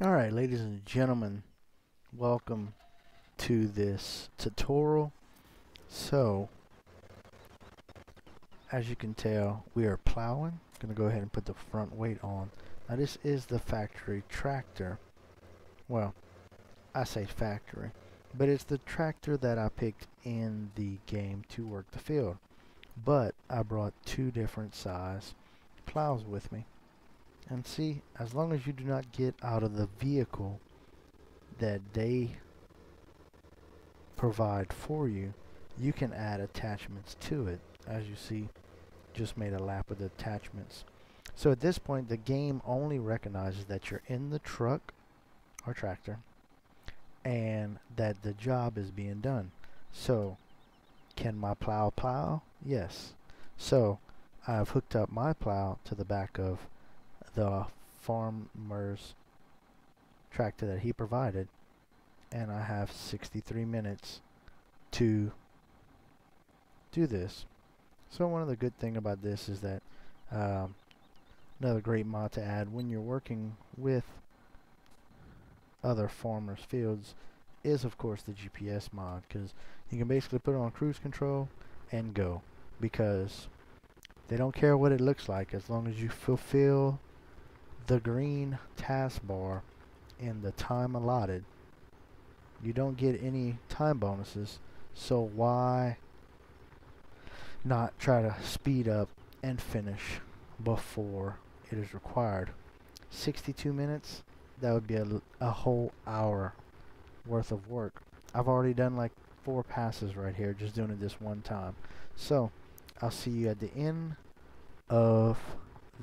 Alright, ladies and gentlemen, welcome to this tutorial. So, as you can tell, we are plowing. Gonna go ahead and put the front weight on. Now this is the factory tractor. Well, I say factory, but it's the tractor that I picked in the game to work the field. But I brought two different size plows with me. And see, as long as you do not get out of the vehicle that they provide for you, you can add attachments to it. As you see, just made a lap of the attachments. So at this point, the game only recognizes that you're in the truck or tractor and that the job is being done. So, can my plow plow? Yes. So, I've hooked up my plow to the back of the farmer's tractor that he provided, and I have 63 minutes to do this. So one of the good thing about this is that another great mod to add when you're working with other farmers fields is of course the GPS mod, because you can basically put it on cruise control and go, because they don't care what it looks like as long as you fulfill the green taskbar in the time allotted. You don't get any time bonuses, so why not try to speed up and finish before it is required? 62 minutes, that would be a whole hour worth of work. I've already done like 4 passes right here just doing it this one time. So I'll see you at the end of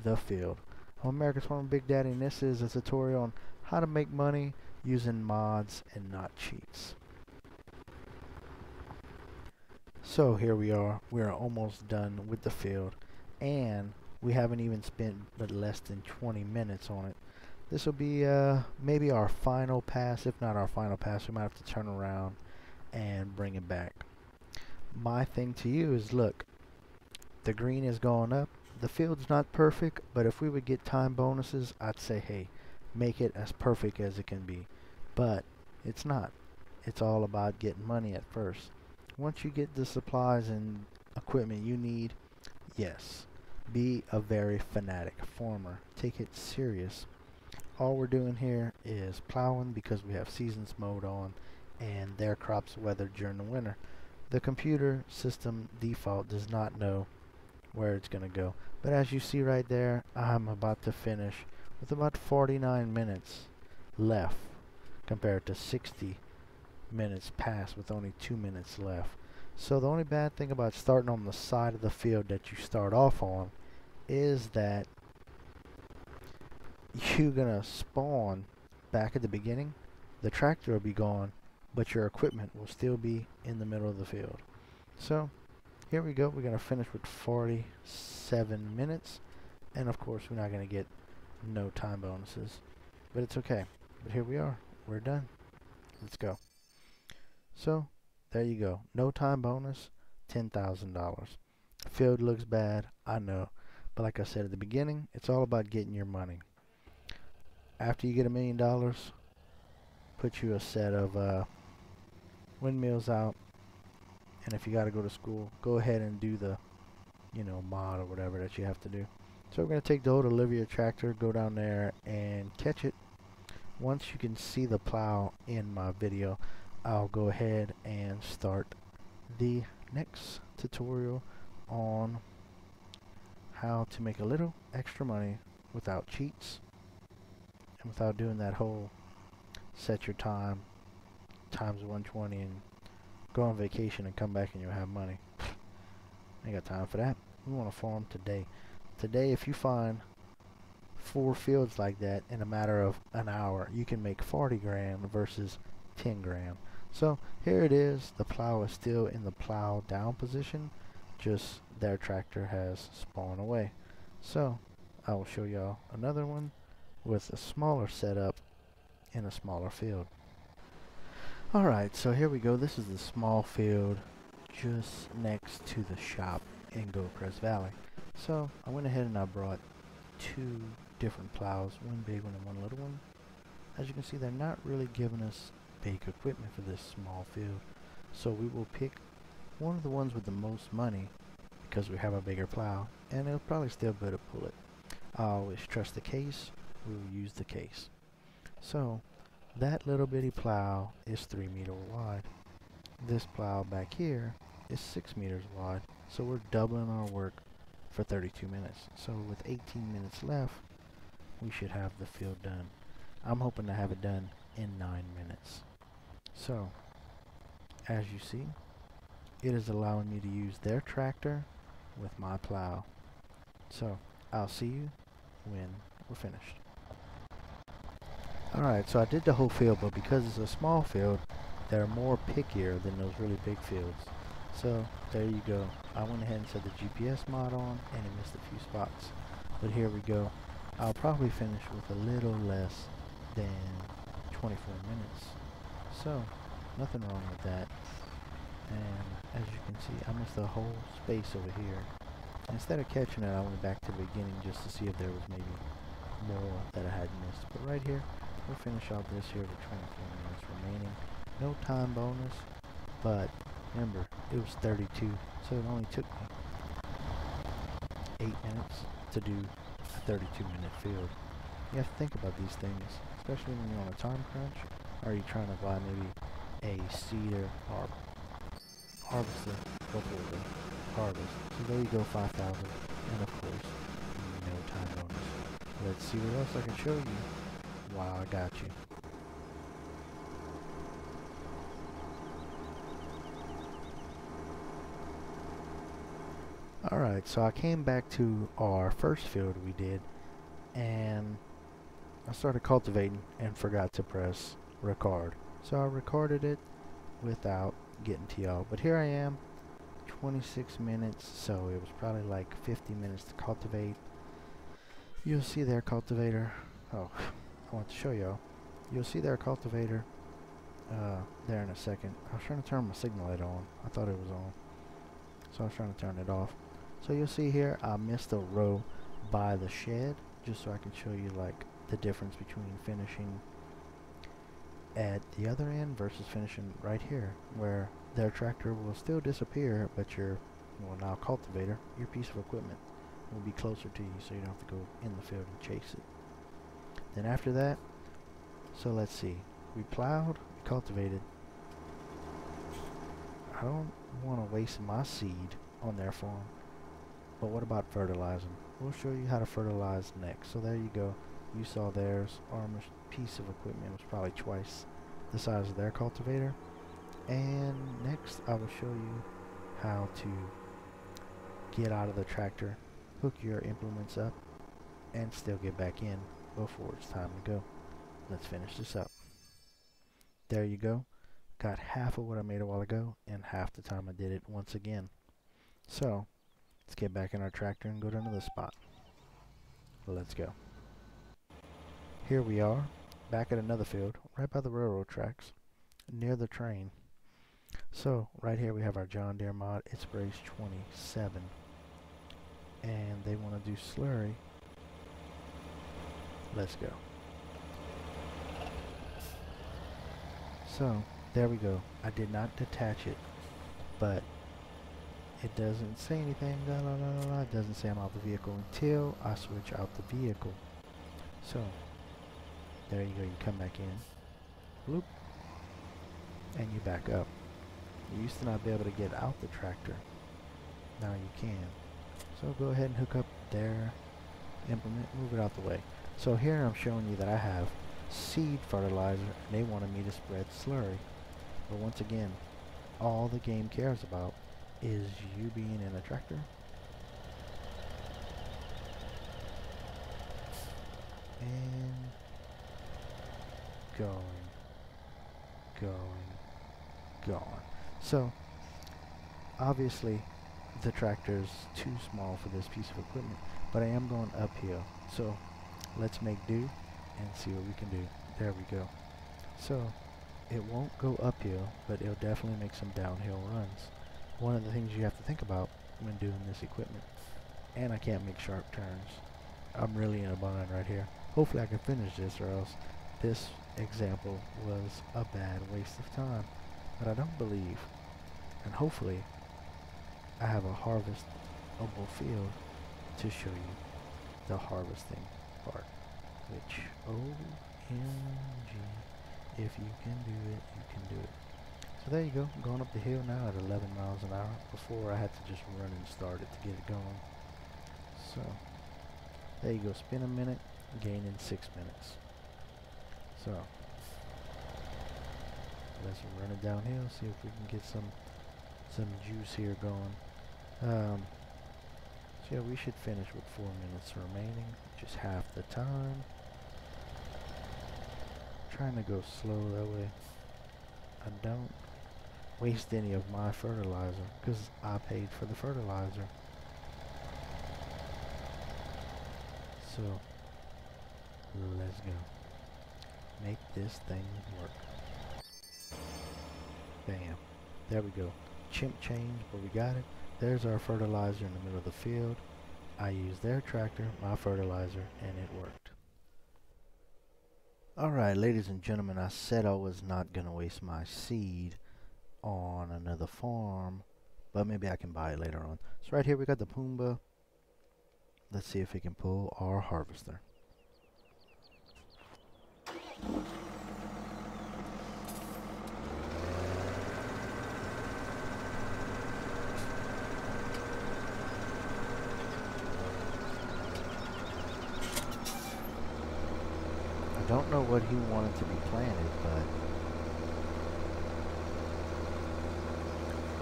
the field. I'm America's Farmer Big Daddy, and this is a tutorial on how to make money using mods and not cheats. So here we are almost done with the field, and we haven't even spent but less than 20 minutes on it. This will be maybe our final pass. If not our final pass, we might have to turn around and bring it back. My thing to you is, look, the green is going up. The field's not perfect, but if we would get time bonuses, I'd say, hey, make it as perfect as it can be. But it's not. It's all about getting money at first. Once you get the supplies and equipment you need, yes, be a very fanatic farmer. Take it serious. All we're doing here is plowing because we have seasons mode on and their crops weathered during the winter. The computer system default does not know where it's going to go. But as you see right there, I'm about to finish with about 49 minutes left compared to 60 minutes past with only 2 minutes left. So the only bad thing about starting on the side of the field that you start off on is that you're gonna spawn back at the beginning. The tractor will be gone, but your equipment will still be in the middle of the field. So here we go. We're gonna finish with 47 minutes, and of course we're not gonna get no time bonuses, but it's okay. But here we are. We're done. Let's go. So there you go. No time bonus, $10,000. Field looks bad, I know, but like I said at the beginning, it's all about getting your money. After you get $1 million, put you a set of windmills out, and if you got to go to school, go ahead and do the, mod or whatever that you have to do. So we're going to take the old Olivia tractor, go down there and catch it. Once you can see the plow in my video, I'll go ahead and start the next tutorial on how to make a little extra money without cheats and without doing that whole set your time times 120 and go on vacation and come back and you'll have money. I ain't got time for that. We want to farm today. Today, if you find 4 fields like that in a matter of an hour, you can make 40 grand versus 10 grand. So here it is. The plow is still in the plow down position, just their tractor has spawned away. So I will show y'all another one with a smaller setup in a smaller field. Alright, so here we go. This is the small field just next to the shop in Goldcrest Valley. So I went ahead and I brought 2 different plows, one big one and one little one. as you can see, they're not really giving us big equipment for this small field. So we will pick one of the ones with the most money because we have a bigger plow, and it'll probably still be able to pull it. I always trust the case. We will use the case. So that little bitty plow is 3 meters wide. This plow back here is 6 meters wide. So we're doubling our work for 32 minutes. So with 18 minutes left, we should have the field done. I'm hoping to have it done in 9 minutes. So as you see, it is allowing me to use their tractor with my plow. So I'll see you when we're finished. Alright, so I did the whole field, but because it's a small field, they're more pickier than those really big fields. So there you go. I went ahead and set the GPS mod on, and it missed a few spots. But here we go. I'll probably finish with a little less than 24 minutes. So nothing wrong with that. And as you can see, I missed a whole space over here. Instead of catching it, I went back to the beginning just to see if there was maybe more that I had missed. But right here, we'll finish out this here with 24 minutes remaining. No time bonus, but remember, it was 32, so it only took me 8 minutes to do a 32-minute field. You have to think about these things, especially when you're on a time crunch, or you're trying to buy maybe a seeder or harvester before the harvest. So there you go, 5,000, and of course, no time bonus. Let's see what else I can show you while I got you. Alright, so I came back to our first field we did, and I started cultivating and forgot to press record. So I recorded it without getting to y'all. But here I am, 26 minutes, so it was probably like 50 minutes to cultivate. You'll see their cultivator. Oh, I want to show y'all. You'll see their cultivator there in a second. I was trying to turn my signal light on. I thought it was on, so I was trying to turn it off. So you'll see here I missed a row by the shed, just so I can show you like the difference between finishing at the other end versus finishing right here, where their tractor will still disappear, but your, well, now cultivator, your piece of equipment, will be closer to you, so you don't have to go in the field and chase it. Then after that, so let's see, we plowed, we cultivated. I don't want to waste my seed on their farm, but what about fertilizing? We'll show you how to fertilize next. So there you go. You saw theirs. Our piece of equipment was probably twice the size of their cultivator. And next I will show you how to get out of the tractor, hook your implements up, and still get back in before it's time to go. Let's finish this up. There you go. Got half of what I made a while ago and half the time I did it once again. So let's get back in our tractor and go to another spot. Let's go. Here we are, back at another field, right by the railroad tracks, near the train. So right here we have our John Deere mod. It's brace 27, and they want to do slurry. Let's go. So there we go. I did not detach it, but it doesn't say anything. La, la, la, la. It doesn't say I'm out the vehicle until I switch out the vehicle. So there you go. You come back in, bloop, and you back up. You used to not be able to get out the tractor. Now you can. So go ahead and hook up their implement, move it out the way. So here I'm showing you that I have seed fertilizer, and they wanted me to spread slurry. But once again, all the game cares about is you being in a tractor and going. So obviously the tractor is too small for this piece of equipment, but I am going uphill. So let's make do and see what we can do. There we go. So it won't go uphill, but it'll definitely make some downhill runs. One of the things you have to think about when doing this equipment. And I can't make sharp turns. I'm really in a bind right here. Hopefully I can finish this, or else this example was a bad waste of time, but I don't believe, and hopefully I have a harvestable field to show you the harvesting part, which, OMG, if you can do it, you can do it. So there you go, I'm going up the hill now at 11 miles an hour. Before I had to just run and start it to get it going. So, there you go, spin a minute, gaining 6 minutes. So, let's run it downhill, see if we can get some juice here going. So yeah, we should finish with 4 minutes remaining, which is half the time. Trying to go slow, that way I don't waste any of my fertilizer, because I paid for the fertilizer. So, let's go. Make this thing work. Bam. There we go. Chimp change, but we got it. There's our fertilizer in the middle of the field. I used their tractor, my fertilizer, and it worked. Alright, ladies and gentlemen, I said I was not going to waste my seed on another farm, but maybe I can buy it later on. So right here we got the Pumbaa. Let's see if we can pull our harvester. I don't know what he wanted to be planted, but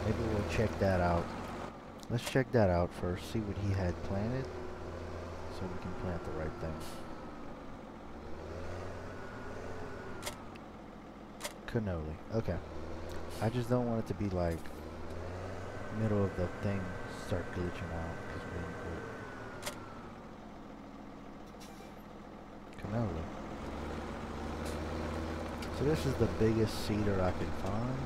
maybe we'll check that out. Let's check that out first, see what he had planted, so we can plant the right things. Cannoli. Okay. I just don't want it to be like middle of the thing start glitching out because we didn't put canola. So this is the biggest cedar I could find.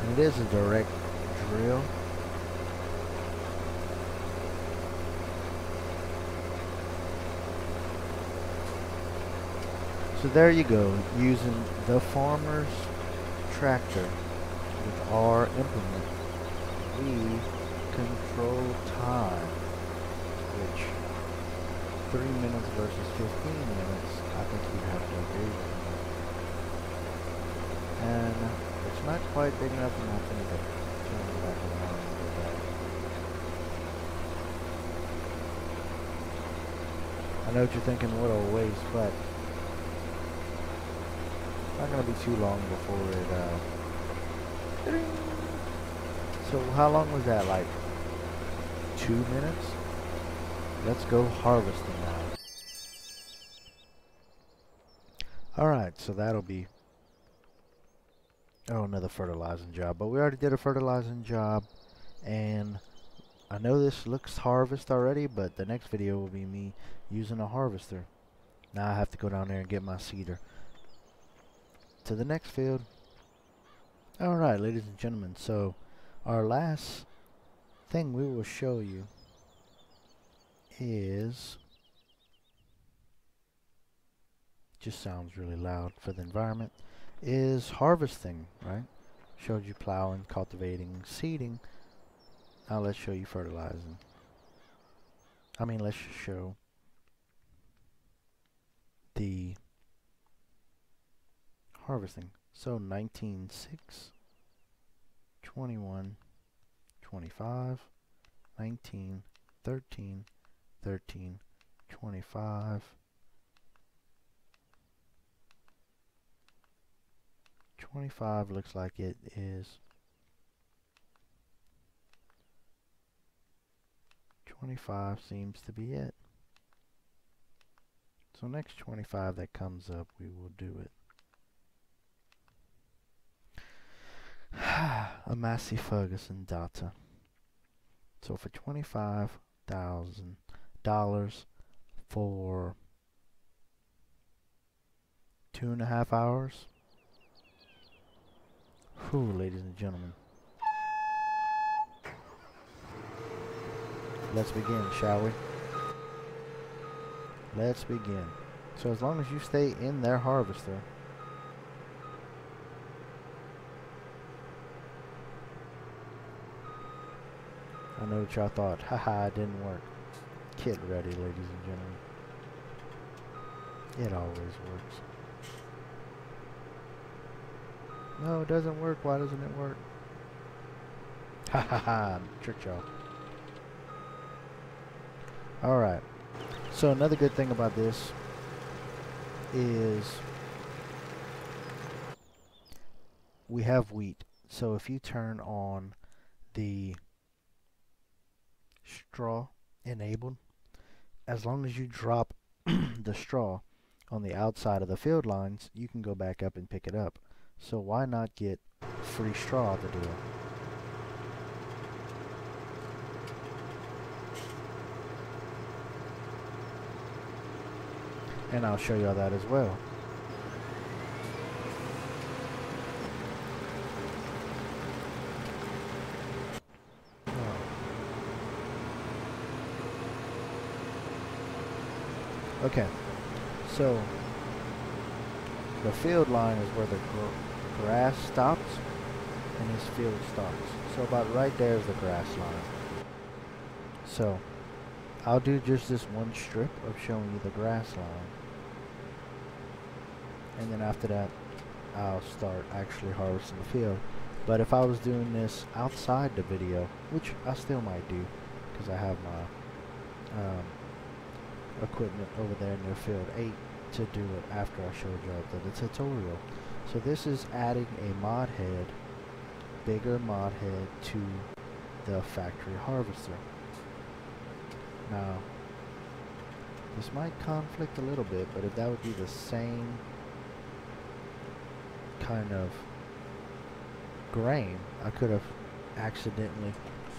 And it is a direct drill. So there you go, using the farmer's tractor with our implement, we control time, which 3 minutes versus 15 minutes, I think you'd have to agree with me. And it's not quite big enough, and I think to turn it back around and do that. I know what you're thinking, what a waste, but not gonna be too long before it so how long was that, like 2 minutes? Let's go harvesting now. Alright, so that'll be another fertilizing job, but we already did a fertilizing job, and I know this looks harvest already, but the next video will be me using a harvester. Now I have to go down there and get my cedar. To the next field. Alright, ladies and gentlemen, so our last thing we will show you is, just sounds really loud for the environment, is harvesting, right? Showed you plowing, cultivating, seeding. Now let's show you fertilizing. Let's show the harvesting. So 19, 6, 21, 25, 19, 13, 13, 25, 25 looks like it is 25 seems to be it. So next 25 that comes up, we will do it. A Massey Ferguson data. So for $25,000 for 2.5 hours. Whew, ladies and gentlemen. Let's begin, shall we? Let's begin. So as long as you stay in their harvester, I know what y'all thought. Haha, it didn't work. Get ready, ladies and gentlemen. It always works. No, it doesn't work. Why doesn't it work? Ha ha ha. Trick y'all. Alright. So another good thing about this is we have wheat. So if you turn on the straw enabled, as long as you drop the straw on the outside of the field lines, you can go back up and pick it up. So why not get free straw out the deal? And I'll show y'all that as well. Okay, so the field line is where the grass stops and his field starts. So about right there is the grass line. So I'll do just this one strip of showing you the grass line. And then after that, I'll start actually harvesting the field. But if I was doing this outside the video, which I still might do, because I have my equipment over there near field 8 to do it after I showed you the tutorial. So this is adding a mod head, bigger mod head to the factory harvester. Now, this might conflict a little bit, but if that would be the same kind of grain, I could have accidentally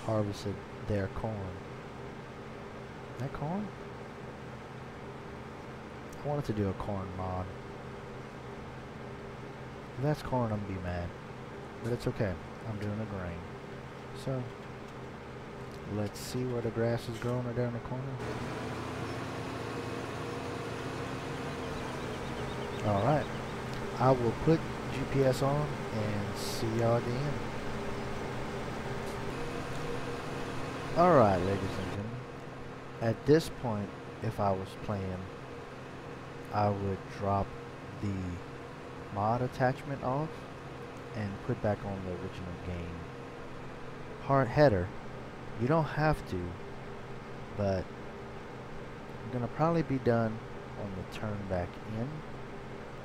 harvested their corn. That corn? I wanted to do a corn mod. If that's corn, I'm gonna be mad. But it's okay. I'm doing a grain. So, let's see where the grass is growing right there in the corner. Alright. I will put GPS on and see y'all at the end. Alright, ladies and gentlemen. At this point, if I was playing, I would drop the mod attachment off and put back on the original game. Hard header, you don't have to, but I'm gonna probably be done on the turn back in.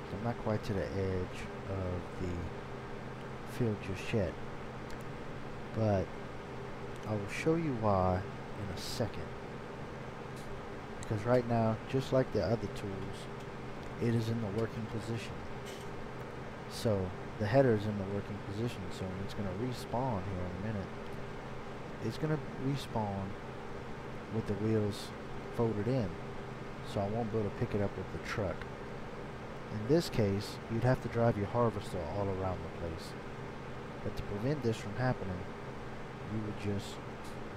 So I'm not quite to the edge of the field just yet, but I will show you why in a second. Because right now, just like the other tools, it is in the working position. So the header is in the working position, so when it's going to respawn here in a minute, it's going to respawn with the wheels folded in, so I won't be able to pick it up with the truck. In this case, you'd have to drive your harvester all around the place. But to prevent this from happening, you would just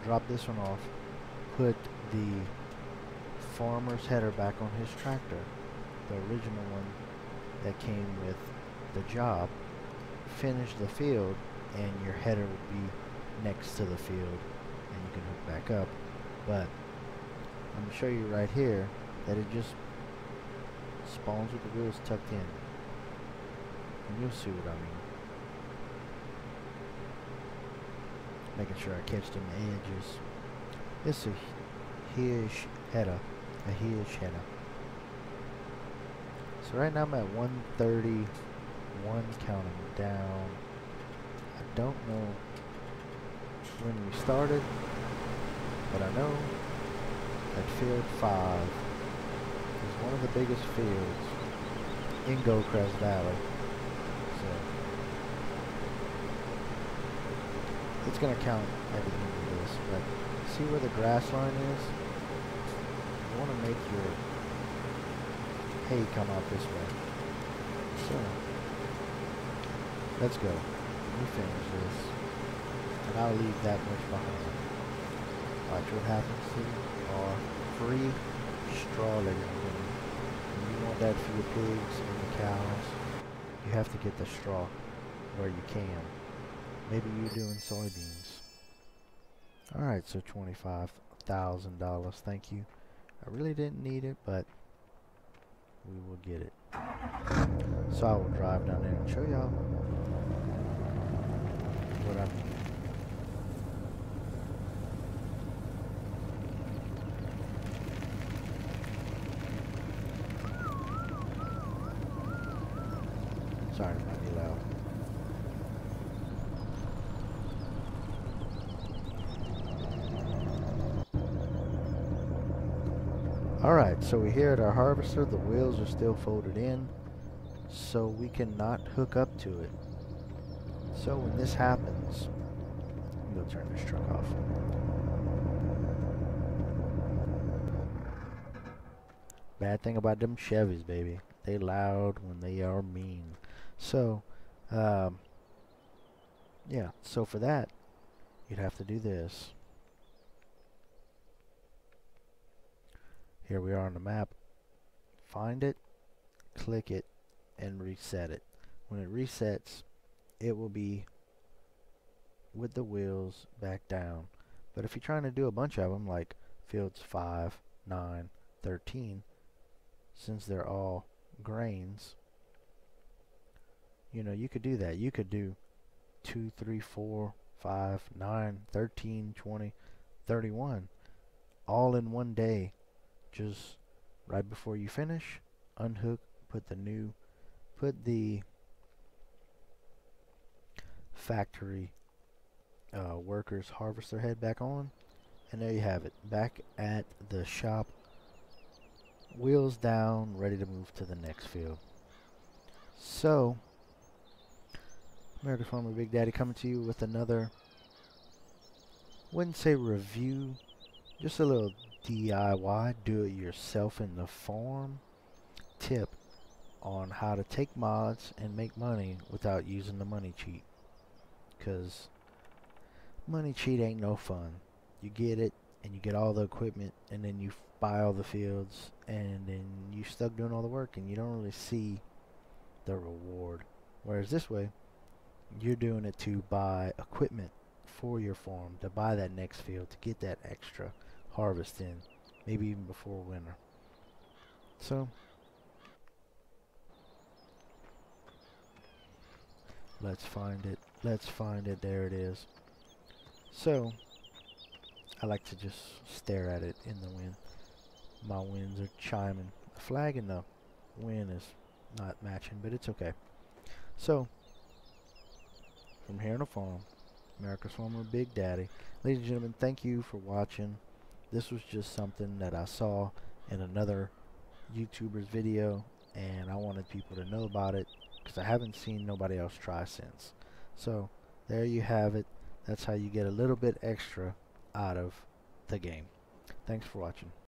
drop this one off, put the farmer's header back on his tractor, the original one that came with the job, finish the field, and your header would be next to the field and you can hook back up. But I'm going to show you right here that it just spawns with the wheels tucked in, and you'll see what I mean. Making sure I catch them edges. It's a huge header. A huge header. So right now I'm at 131 counting down. I don't know when we started, but I know that field 5 is one of the biggest fields in Goldcrest Valley. So It's going to count at the end of this, but see where the grass line is? You want to make your hay come out this way. So, let's go. Let me finish this, and I'll leave that much behind. Watch what happens to our free straw that you're getting. When you want that for your pigs and the cows, you have to get the straw where you can. Maybe you're doing soybeans. Alright, so $25,000. Thank you. I really didn't need it, but we will get it. So I will drive down there and show y'all what I mean. Sorry, it might be loud. Alright, so we're here at our harvester. The wheels are still folded in, so we cannot hook up to it. So when this happens, I'm going to turn this truck off. Bad thing about them Chevys, baby. They loud when they are mean. So, yeah, so for that, you'd have to do this. Here we are on the map. Find it, click it, and reset it. When it resets, it will be with the wheels back down. But if you're trying to do a bunch of them, like fields 5, 9, 13, since they're all grains, you know, you could do that. You could do 2, 3, 4, 5, 9, 13, 20, 31 all in one day. Just right before you finish, unhook, put the factory workers harvester head back on, and there you have it, back at the shop, wheels down, ready to move to the next field. So, America's Farmer Big Daddy coming to you with another, wouldn't say review, just a little DIY, do it yourself in the farm tip on how to take mods and make money without using the money cheat. Because money cheat ain't no fun. You get it and you get all the equipment and then you buy all the fields and then you stuck doing all the work and you don't really see the reward. Whereas this way, you're doing it to buy equipment for your farm, to buy that next field, to get that extra harvest in, maybe even before winter. So let's find it. Let's find it. There it is. So I like to just stare at it in the wind. My winds are chiming. The flag and the wind is not matching, but it's okay. So from here on the farm, America's Farmer Big Daddy. Ladies and gentlemen, thank you for watching. This was just something that I saw in another YouTuber's video, and I wanted people to know about it because I haven't seen nobody else try since. So there you have it. That's how you get a little bit extra out of the game. Thanks for watching.